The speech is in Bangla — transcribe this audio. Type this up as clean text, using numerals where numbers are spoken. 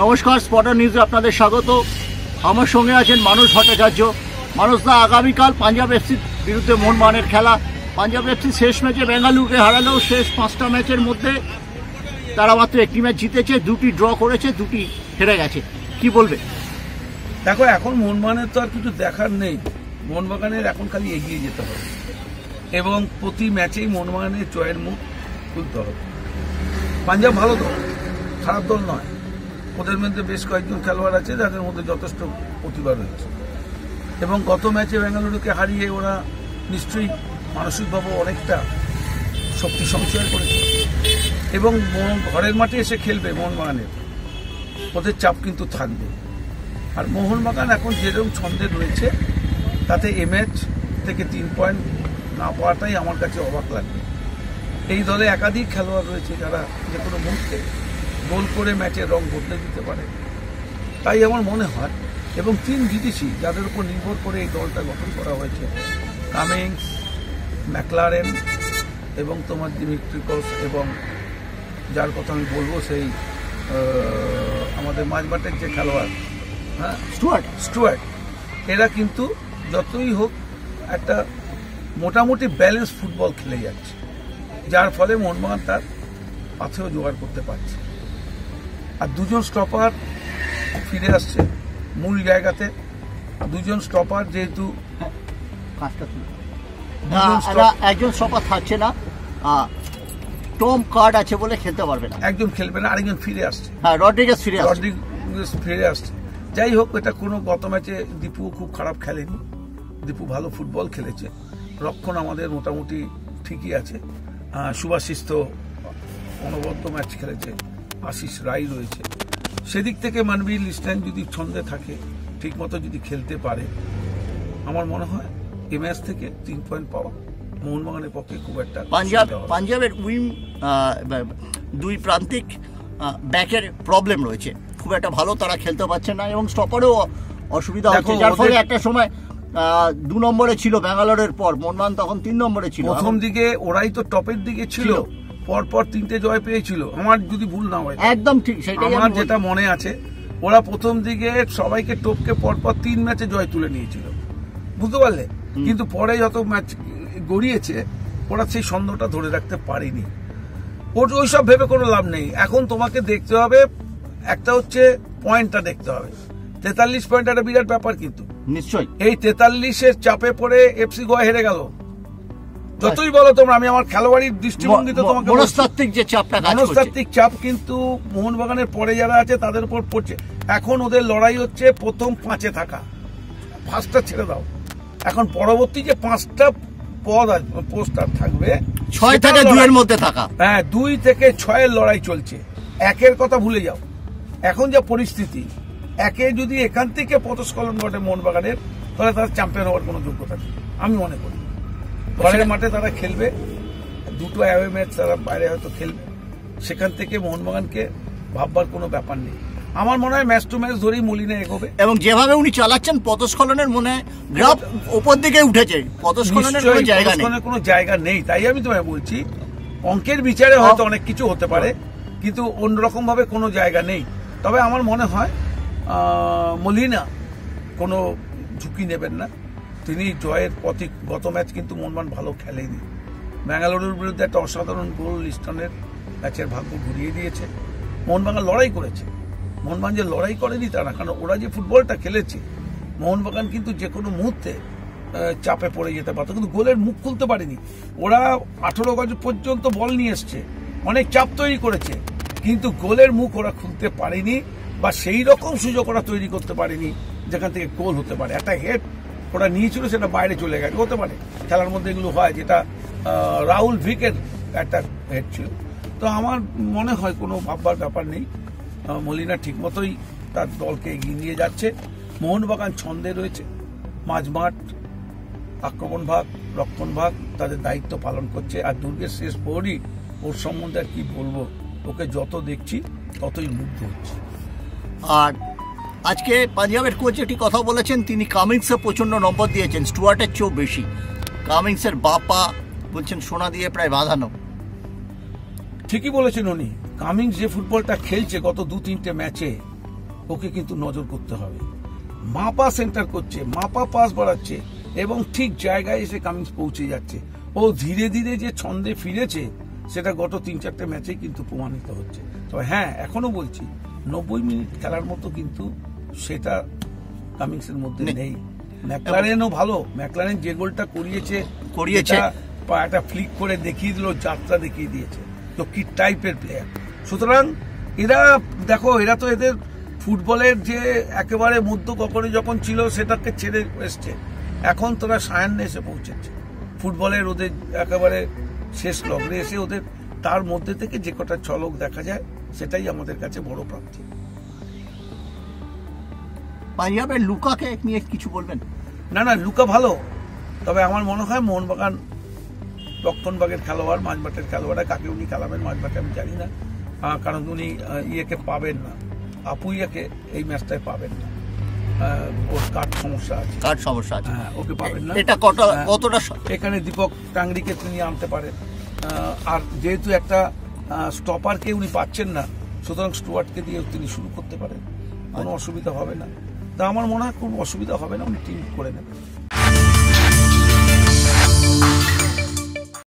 নমস্কার, স্পটার নিউজে আপনাদের স্বাগত। আমার সঙ্গে আছেন মানুষ ভট্টাচার্য। মানুষদা, আগামীকাল পাঞ্জাব এফসির বিরুদ্ধে মোহনবাগানের খেলা। পাঞ্জাব এফসি শেষ ম্যাচে বেঙ্গালুরুকে হারালেও শেষ 5টা ম্যাচের মধ্যে তারা মাত্র একটি ম্যাচ জিতেছে, 2টি ড্র করেছে, 2টি হেরে গেছে। কি বলবে? দেখো, এখন মোহনবাগানের তো আর কিছু দেখার নেই। মোহনবাগানের এখন খালি এগিয়ে যেতে হবে এবং প্রতি ম্যাচেই মোহনবাগানের জয়ের মুখ খুলতে হবে। পাঞ্জাব ভালো দল, খারাপ দল নয়। ওদের মধ্যে বেশ কয়েকজন খেলোয়াড় আছে যাদের মধ্যে যথেষ্ট প্রতিভা রয়েছে এবং গত ম্যাচে বেঙ্গালুরুকে হারিয়ে ওরা নিশ্চয়ই মানসিকভাবে অনেকটা শক্তি সঞ্চয় করেছে এবং ঘরের মাঠে এসে খেলবে মোহনবাগানের, ওদের চাপ কিন্তু থাকবে। আর মোহনবাগান এখন যেরকম ছন্দে রয়েছে তাতে এ ম্যাচ থেকে 3 পয়েন্ট না পাওয়াটাই আমার কাছে অবাক লাগবে। এই দলে একাধিক খেলোয়াড় রয়েছে যারা যে কোনো মুহূর্তে গোল করে ম্যাচের রং বদলে দিতে পারে, তাই আমার মনে হয়। এবং 3 বিদেশি যাদের উপর নির্ভর করে এই দলটা গঠন করা হয়েছে, কামিংস, ম্যাকলারেন এবং তোমার দিমিত্রিকস এবং যার কথা আমি বলবো সেই আমাদের মাঝমাঠের যে খেলোয়াড়, হ্যাঁ, স্টুয়ার্ট, এরা কিন্তু যতই হোক একটা মোটামুটি ব্যালেন্স ফুটবল খেলে যাচ্ছে, যার ফলে মোহনবাগান তার পাথেও জোগাড় করতে পারছে। আর 2জন স্টপার ফিরে আসছে মূল জায়গাতে। 2জন স্টপার যেহেতু একজন স্টপার থাকছে না, টম কার্ড আছে বলে খেলতে পারবে না, একজন খেলবে না, আরেকজন ফিরে আসছে। হ্যাঁ, রড্রিগেজ ফিরে আসছে। যাই হোক, এটা কোনো গত ম্যাচে দীপু খুব খারাপ খেলেনি, দীপু ভালো ফুটবল খেলেছে। রক্ষণ আমাদের মোটামুটি ঠিকই আছে। সুভাশিস তো অনবদ্য ম্যাচ খেলেছে, আশিস রায় রয়েছে। সেদিক থেকে মানবীর লিস্টাইন যদি ছন্দে থাকে, ঠিক মতো যদি খেলতে পারে, আমার মনে হয় এই ম্যাচ থেকে 3 পয়েন্ট পাওয়া মোহনবাগানের পক্ষে খুব একটা। পাঞ্জাবের দুই প্রান্তিক ব্যাকের প্রবলেম রয়েছে, খুব একটা ভালো তারা খেলতে পারছে না এবং স্টপারেও অসুবিধা হচ্ছে, যার ফলে একটা সময় 2 নম্বরে ছিল ব্যাঙ্গালোরের পর, মোহনবাগান তখন 3 নম্বরে ছিল। প্রথম দিকে ওরাই তো টপের দিকে ছিল, পরপর 3টে জয় পেয়েছিল, আমার যদি ভুল না হয়। একদম ঠিক, সেটাই আমার যেটা মনে আছে। ওরা প্রথম দিকে সবাইকে টপকে পরপর 3 ম্যাচে জয় তুলে নিয়েছিল, বুঝতে পারলে? কিন্তু পরে যত ম্যাচ গড়িয়েছে ওরা সেই ছন্দটা ধরে রাখতে পারেনি। ওইসব ভেবে কোনো লাভ নেই। এখন তোমাকে দেখতে হবে, একটা হচ্ছে পয়েন্টটা দেখতে হবে। 43 পয়েন্ট একটা বিরাট ব্যাপার, কিন্তু নিশ্চয়ই এই 43-এর চাপে পড়ে এফসি গোয়া হেরে গেল। যতই বলো তোমরা, আমি আমার খেলোয়াড়ি দৃষ্টিভঙ্গিতে তোমাকে মনস্তাত্ত্বিক যে চাপটা, মনস্তাত্ত্বিক চাপ কিন্তু মোহনবাগানের পরে যারা আছে তাদের উপর পড়ছে। এখন ওদের লড়াই হচ্ছে প্রথম 5-এ থাকা, 5টা ছেড়ে দাও। এখন পরবর্তী যে 5টা পোস্টার থাকবে, 6 থেকে 2 এর মধ্যে থাকা, হ্যাঁ, 2 থেকে 6-এর লড়াই চলছে। 1-এর কথা ভুলে যাও। এখন যা পরিস্থিতি, 1-এ যদি এখান থেকে পথস্খলন ঘটে মোহনবাগানের, তাহলে তার চ্যাম্পিয়ন হওয়ার কোনো যোগ্যতা নেই আমি মনে করি। ঘরের মাঠে তারা খেলবে, 2টো অ্যাওয়ে ম্যাচ তারা বাইরে হয়তো খেলবে, সেখান থেকে মোহনবাগানকে ভাববার কোনো ব্যাপার নেই। আমার মনে হয় ম্যাচ টু ম্যাচ ধরেই মলিনা এগোবে এবং যেভাবে উনি চালাচ্ছেন পথস্খলনের মনে গ্রাফ উপর দিকে উঠেছে, পথস্খলনের কোনো জায়গা নেই। তাই আমি তোমায় বলছি, অঙ্কের বিচারে হয়তো অনেক কিছু হতে পারে, কিন্তু অন্যরকম ভাবে কোনো জায়গা নেই। তবে আমার মনে হয় মলিনা কোনো ঝুঁকি নেবেন না, তিনি জয়ের পথে। গত ম্যাচ কিন্তু মোহনবাগান ভালো খেলেনি। বেঙ্গালুরুর বিরুদ্ধে একটা অসাধারণ গোল লিস্টনের ম্যাচের ভাগ্য ঘুরিয়ে দিয়েছে। মোহনবাগান লড়াই করেছে, মোহনবাগান যে লড়াই করেনি তা না, কারণ ওরা যে ফুটবলটা খেলেছে, মোহনবাগান কিন্তু যে কোনো মুহূর্তে চাপে পড়ে যেতে পারতো, কিন্তু গোলের মুখ খুলতে পারেনি। ওরা 18 গজ পর্যন্ত বল নিয়ে এসছে, অনেক চাপ তৈরি করেছে, কিন্তু গোলের মুখ ওরা খুলতে পারেনি বা সেই রকম সুযোগ ওরা তৈরি করতে পারেনি যেখান থেকে গোল হতে পারে। একটা হেড ওরা নিয়েছিল, সেটা বাইরে চলে গেছে, হতে পারে খেলার মধ্যে এগুলো হয়, যেটা রাহুল ভিকের একটা হেড ছিল। তো আমার মনে হয় কোনো ভাববার ব্যাপার নেই, মলিনা ঠিকমতোই তার দলকে এগিয়ে নিয়ে যাচ্ছে। মোহনবাগান ছন্দে রয়েছে, মাঝমাঠ, আক্রমণ ভাগ, রক্ষণ ভাগ তাদের দায়িত্ব পালন করছে। আর দুর্গের শেষ প্রহরী, ওর সম্বন্ধে আর কি বলবো, ওকে যত দেখছি ততই মুগ্ধ হচ্ছে। আর আজকে পাঞ্জাবের কোচ একটি কথা বলেছেন, তিনি কামিংসে প্রচন্ড নম্বর দিয়েছেন, স্টুয়ার্টের চেয়েও বেশি। কামিংসের বাপা বলছেন সোনা দিয়ে প্রায় বাঁধানো। ঠিকই বলেছেন উনি। কামিংস যে ফুটবলটা খেলছে গত 2-3টে ম্যাচে, ওকে কিন্তু নজর করতে হবে। মাপা সেন্টার করছে, মাপা পাস বাড়াচ্ছে এবং ঠিক জায়গায় এসে কামিন্স পৌঁছে যাচ্ছে। ও ধীরে ধীরে যে ছন্দে ফিরেছে সেটা গত 3-4টে ম্যাচে কিন্তু প্রমাণিত হচ্ছে। তবে হ্যাঁ, এখনো বলছি 90 মিনিট খেলার মতো কিন্তু সেটা কামিন্সের মধ্যে নেই। ম্যাকলারেনও ভালো, ম্যাকলারেন যে গোলটা করিয়েছে একটা ফ্লিক করে দেখিয়ে দিল, যাত্রা দেখিয়ে দিয়েছে। তো কি টাইপের প্লেয়ার। সুতরাং এরা দেখো, এরা তো এদের ফুটবলের যে একেবারে মধ্য কখনো যখন ছিল সেটাকে ছেড়ে এসছে, এখন তোরা সায়ান্নে এসে পৌঁছেছে। ফুটবলের ওদের একেবারে শেষ লগ্নে এসে ওদের তার মধ্যে থেকে যে কটা ঝলক দেখা যায় সেটাই আমাদের কাছে বড় প্রাপ্তি। পাঞ্জাবের লুকাকে নিয়ে কিছু বলবেন? না, লুকা ভালো, তবে আমার মনে হয় মোহনবাগান রক্ষণবাগের খেলোয়াড়, মাঝমাঠের খেলোয়াড়, কাকে উনি খেলাবেন মাঝমাঠে আমি জানি না, কারণ উনি ইয়েকে পাবেন না, আপুইয়াকে এই ম্যাচটায় পাবেন না, ওর কার্ড সমস্যা আছে, হ্যাঁ, ওকে পাবেন না। এটা কতটা এখানে দীপক টাংরিকে তিনি আনতে পারেন, আর যেহেতু একটা স্টপারকে উনি পাচ্ছেন না, সুতরাং স্টুয়ার্টকে দিয়ে তিনি শুরু করতে পারেন, কোনো অসুবিধা হবে না। তা আমার মনে হয় কোনো অসুবিধা হবে না, উনি টিম করে নেবেন।